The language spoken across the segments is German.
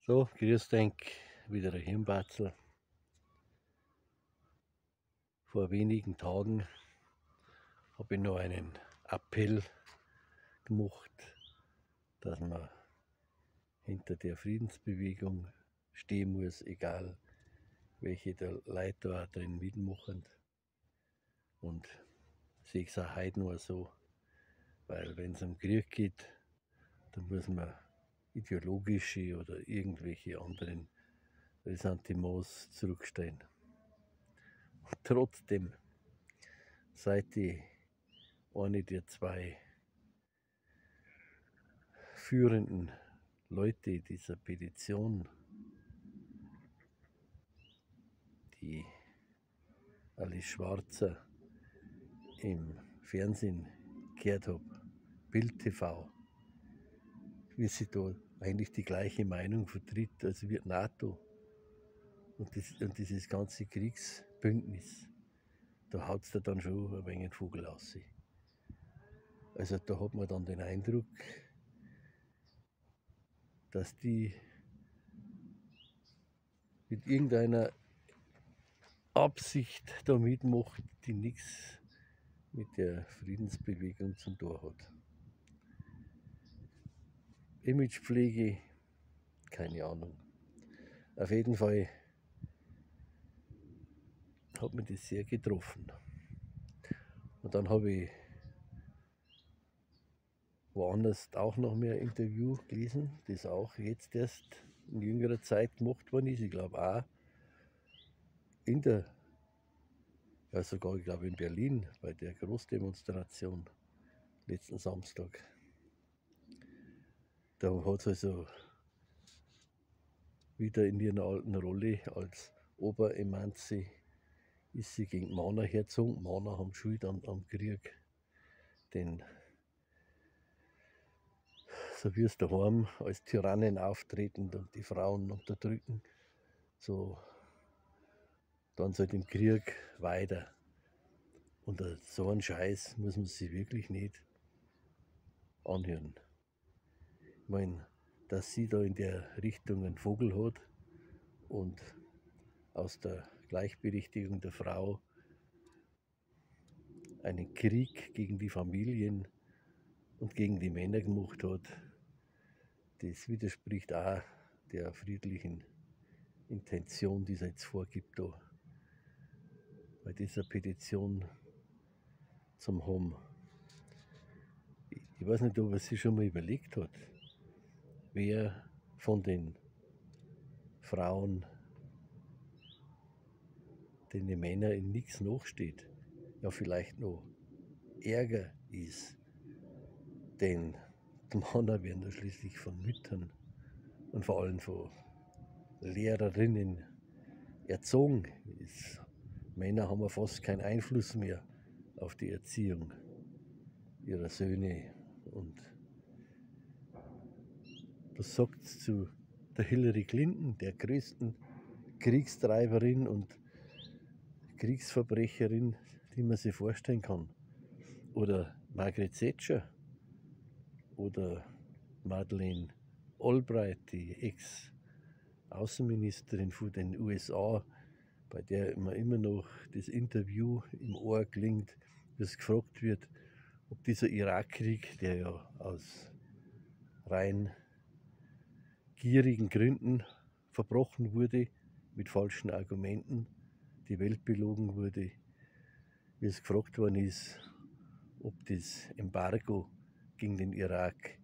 So, grüß denk, wieder ein Hirnbatzel. Vor wenigen Tagen habe ich noch einen Appell gemacht, dass man hinter der Friedensbewegung stehen muss, egal welche der Leute da drin mitmachen. Und sehe ich es auch heute nur so, weil wenn es um Krieg geht, dann muss man ideologische oder irgendwelche anderen Ressentiments zurückstellen. Und trotzdem, seit ich eine der zwei führenden Leute dieser Petition, die Alice Schwarzer im Fernsehen gehört habe, Bild TV, wie sie da eigentlich die gleiche Meinung vertritt als wir NATO und dieses ganze Kriegsbündnis, da haut es da dann schon ein wenig den Vogel aus. Also da hat man dann den Eindruck, dass die mit irgendeiner Absicht da mitmacht, die nichts mit der Friedensbewegung zum Tor hat. Imagepflege, keine Ahnung. Auf jeden Fall hat mich das sehr getroffen. Und dann habe ich woanders auch noch mehr ein Interview gelesen, das auch jetzt erst in jüngerer Zeit gemacht worden ist. Ich glaube auch in der, ja sogar ich glaube in Berlin bei der Großdemonstration letzten Samstag. Da hat es also wieder in ihrer alten Rolle als Oberemanze ist sie gegen die Männer hergezogen. Männer haben Schuld am Krieg, denn so wie es daheim als Tyrannen auftreten und die Frauen unterdrücken, so dann halt im Krieg weiter. Und so einen Scheiß muss man sich wirklich nicht anhören. Ich meine, dass sie da in der Richtung einen Vogel hat und aus der Gleichberechtigung der Frau einen Krieg gegen die Familien und gegen die Männer gemacht hat, das widerspricht auch der friedlichen Intention, die es jetzt vorgibt, da bei dieser Petition zum haben. Ich weiß nicht, ob er sich schon mal überlegt hat, wer von den Frauen, denen die Männer in nichts nachsteht, ja vielleicht noch ärger ist. Denn die Männer werden da schließlich von Müttern und vor allem von Lehrerinnen erzogen. Männer haben ja fast keinen Einfluss mehr auf die Erziehung ihrer Söhne. Und das sagt zu der Hillary Clinton, der größten Kriegstreiberin und Kriegsverbrecherin, die man sich vorstellen kann. Oder Margaret Thatcher oder Madeleine Albright, die Ex-Außenministerin von den USA, bei der man immer noch das Interview im Ohr klingt, dass gefragt wird, ob dieser Irakkrieg, der ja aus rein gierigen Gründen verbrochen wurde, mit falschen Argumenten, die Welt belogen wurde, wie es gefragt worden ist, ob das Embargo gegen den Irak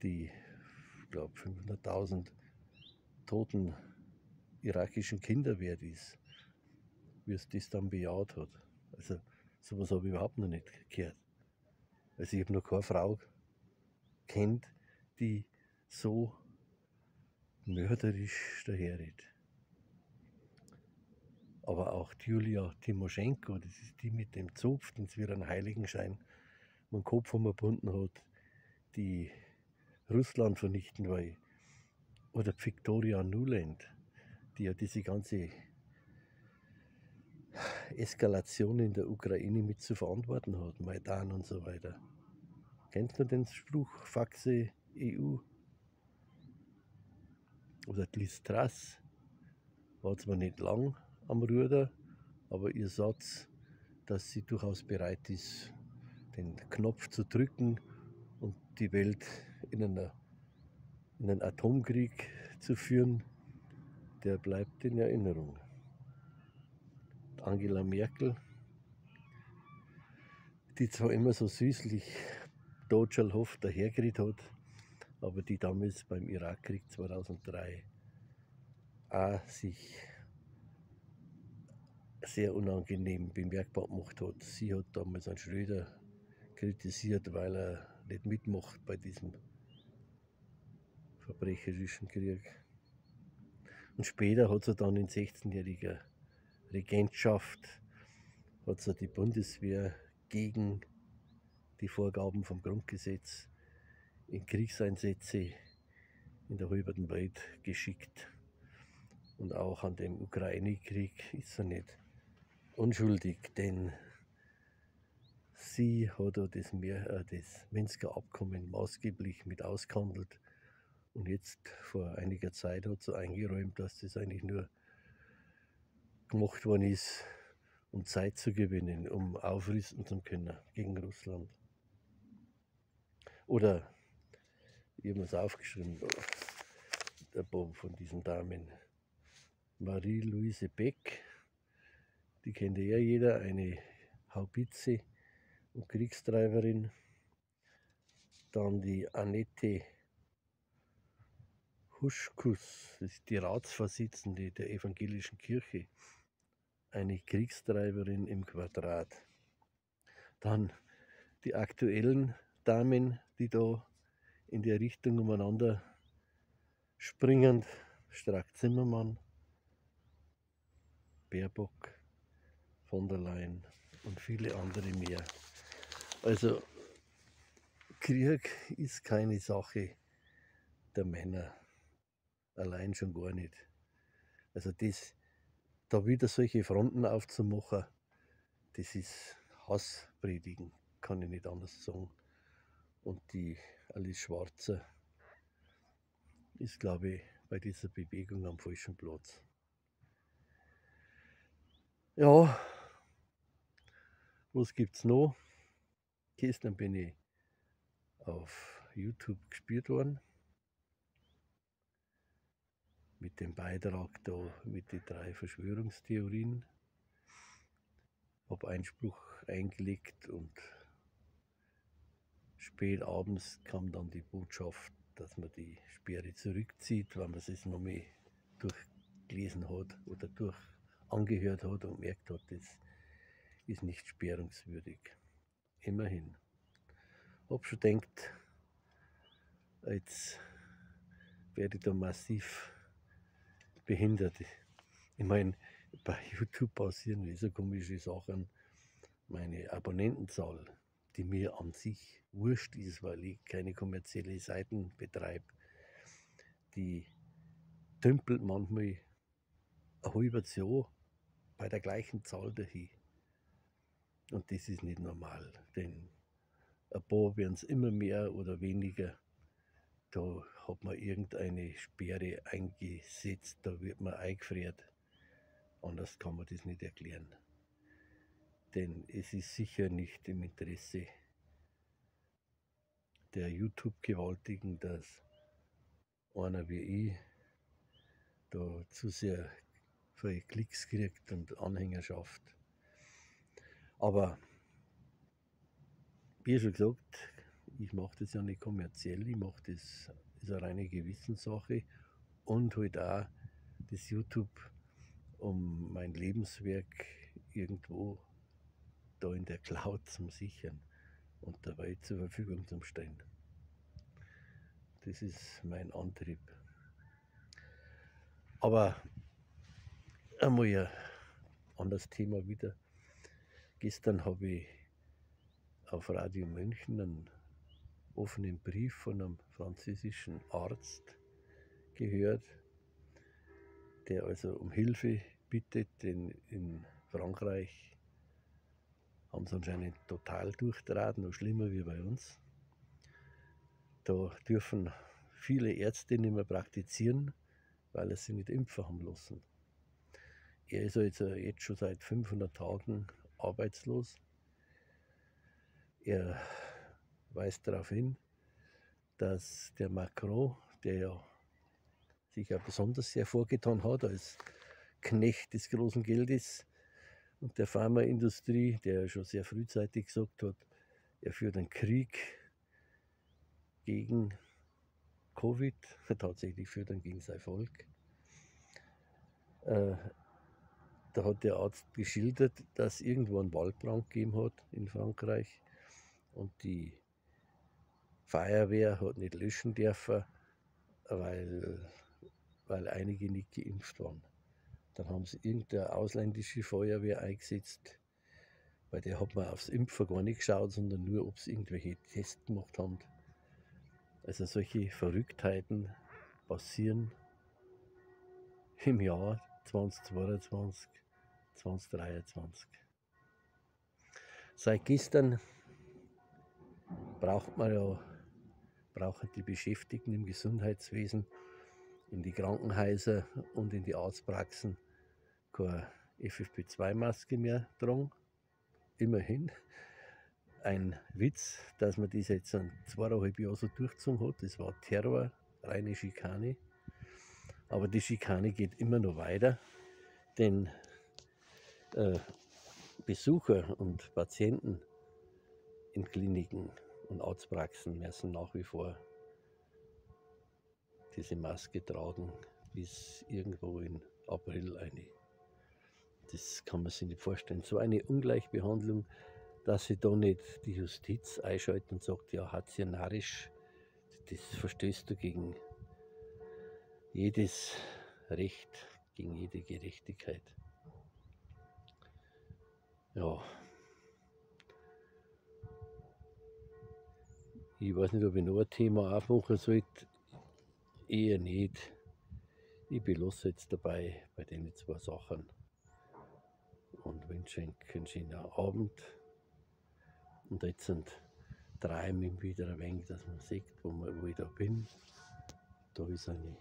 die, ich glaube, 500.000 toten irakischen Kinder wert ist, wie es das dann bejaht hat. Also sowas habe ich überhaupt noch nicht gehört. Also ich habe noch keine Frau kennt, die so mörderisch daherredet. Aber auch Julia Timoschenko, das ist die mit dem Zopf, den sie wie einen Heiligenschein um den Kopf verbunden hat, die Russland vernichten will. Oder Victoria Nuland, die ja diese ganze Eskalation in der Ukraine mit zu verantworten hat, Maidan und so weiter. Kennt man den Spruch, Faxe EU? oder die Liz Truss war zwar nicht lang am Ruder, aber ihr Satz, dass sie durchaus bereit ist, den Knopf zu drücken und die Welt in einen Atomkrieg zu führen, der bleibt in Erinnerung. Angela Merkel, die zwar immer so süßlich Dodgerhoff dahergeredet hat, aber die damals beim Irakkrieg 2003 auch sich sehr unangenehm bemerkbar gemacht hat. Sie hat damals einen Schröder kritisiert, weil er nicht mitmacht bei diesem verbrecherischen Krieg. Und später hat sie dann in 16-jähriger Regentschaft hat sie die Bundeswehr gegen die Vorgaben vom Grundgesetz in Kriegseinsätze in der halben Welt geschickt. Und auch an dem Ukraine-Krieg ist sie nicht unschuldig, denn sie hat das Minsker Abkommen maßgeblich mit ausgehandelt. Und jetzt vor einiger Zeit hat sie eingeräumt, dass das eigentlich nur gemacht worden ist, um Zeit zu gewinnen, um aufrüsten zu können gegen Russland. Oder, ich habe es aufgeschrieben, ein paar von diesen Damen. Marie-Louise Beck, die kennt ja jeder, eine Haubitze und Kriegstreiberin. Dann die Annette Huschkus, das ist die Ratsvorsitzende der Evangelischen Kirche, eine Kriegstreiberin im Quadrat. Dann die aktuellen Damen, die da in der Richtung umeinander springen, Strack-Zimmermann, Baerbock, von der Leyen und viele andere mehr. Also Krieg ist keine Sache der Männer, allein schon gar nicht. Also da wieder solche Fronten aufzumachen, das ist Hasspredigen, kann ich nicht anders sagen. Und die Alice Schwarzer ist, glaube ich, bei dieser Bewegung am falschen Platz. Ja, was gibt's noch? Gestern bin ich auf YouTube gespielt worden mit dem Beitrag da mit den 3 Verschwörungstheorien. Habe Einspruch eingelegt und spät abends kam dann die Botschaft, dass man die Sperre zurückzieht, weil man es nochmal durchgelesen hat oder angehört hat und merkt hat, das ist nicht sperrungswürdig. Immerhin. Hab schon gedacht, jetzt werde ich da massiv behindert. Ich meine, bei YouTube passieren so komische Sachen. Meine Abonnentenzahl, die mir an sich wurscht ist, weil ich keine kommerzielle Seiten betreibe, die dümpelt manchmal ein halbes Jahr bei der gleichen Zahl dahin. Und das ist nicht normal, denn ein paar werden es immer mehr oder weniger. Da hat man irgendeine Sperre eingesetzt, da wird man eingefriert. Anders kann man das nicht erklären. Denn es ist sicher nicht im Interesse der YouTube-Gewaltigen, dass einer wie ich da zu sehr viele Klicks kriegt und Anhängerschaft. Aber wie schon gesagt, ich mache das ja nicht kommerziell, ich mache das ist eine reine Gewissenssache und halt auch das YouTube, um mein Lebenswerk irgendwo da in der Cloud zum Sichern und der Welt zur Verfügung zu stellen. Das ist mein Antrieb. Aber einmal ein anderes Thema wieder. Gestern habe ich auf Radio München einen offenen Brief von einem französischen Arzt gehört, der also um Hilfe bittet, denn in Frankreich haben sie anscheinend total durchdraht, noch schlimmer wie bei uns. Da dürfen viele Ärzte nicht mehr praktizieren, weil er sich nicht impfen haben lassen. Er ist jetzt schon seit 500 Tagen arbeitslos. Er weist darauf hin, dass der Macron, der ja sich ja besonders sehr vorgetan hat als Knecht des großen Geldes und der Pharmaindustrie, der ja schon sehr frühzeitig gesagt hat, er führt einen Krieg gegen Covid, tatsächlich führt er gegen sein Volk. Da hat der Arzt geschildert, dass irgendwo einen Waldbrand gegeben hat in Frankreich und die Feuerwehr hat nicht löschen dürfen, weil einige nicht geimpft waren. Dann haben sie irgendeine ausländische Feuerwehr eingesetzt, bei der hat man aufs Impfen gar nicht geschaut, sondern nur, ob sie irgendwelche Tests gemacht haben. Also solche Verrücktheiten passieren im Jahr 2022, 2023. Seit gestern brauchen die Beschäftigten im Gesundheitswesen, in die Krankenhäuser und in die Arztpraxen keine FFP2-Maske mehr tragen. Immerhin. Ein Witz, dass man das jetzt an 2,5 Jahren so durchgezogen hat. Das war Terror, reine Schikane. Aber die Schikane geht immer noch weiter, denn Besucher und Patienten in Kliniken und Arztpraxen müssen nach wie vor diese Maske tragen bis irgendwo in April eine. Das kann man sich nicht vorstellen. So eine Ungleichbehandlung, dass sie da nicht die Justiz einschaltet und sagt, ja, hazianarisch, das verstößt du gegen jedes Recht, gegen jede Gerechtigkeit. Ja. Ich weiß nicht, ob ich noch ein Thema aufmachen sollte. Eher nicht. Ich belasse jetzt dabei bei den zwei Sachen und wünsche einen schönen Abend. Und jetzt träume ich wieder ein wenig, dass man sieht, wo ich da bin. Da ist eine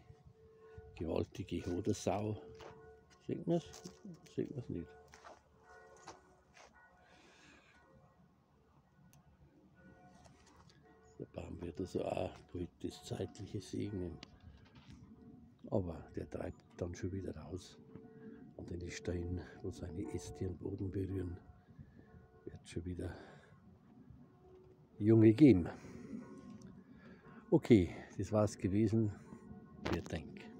gewaltige Hodensau. Sieht man es? Sieht man es nicht? Der Baum wird also auch bald das Zeitliche segnen. Aber der treibt dann schon wieder raus. Und in die Steine, wo seine Äste den Boden berühren, wird schon wieder Junge geben. Okay, das war's gewesen. Wir denken.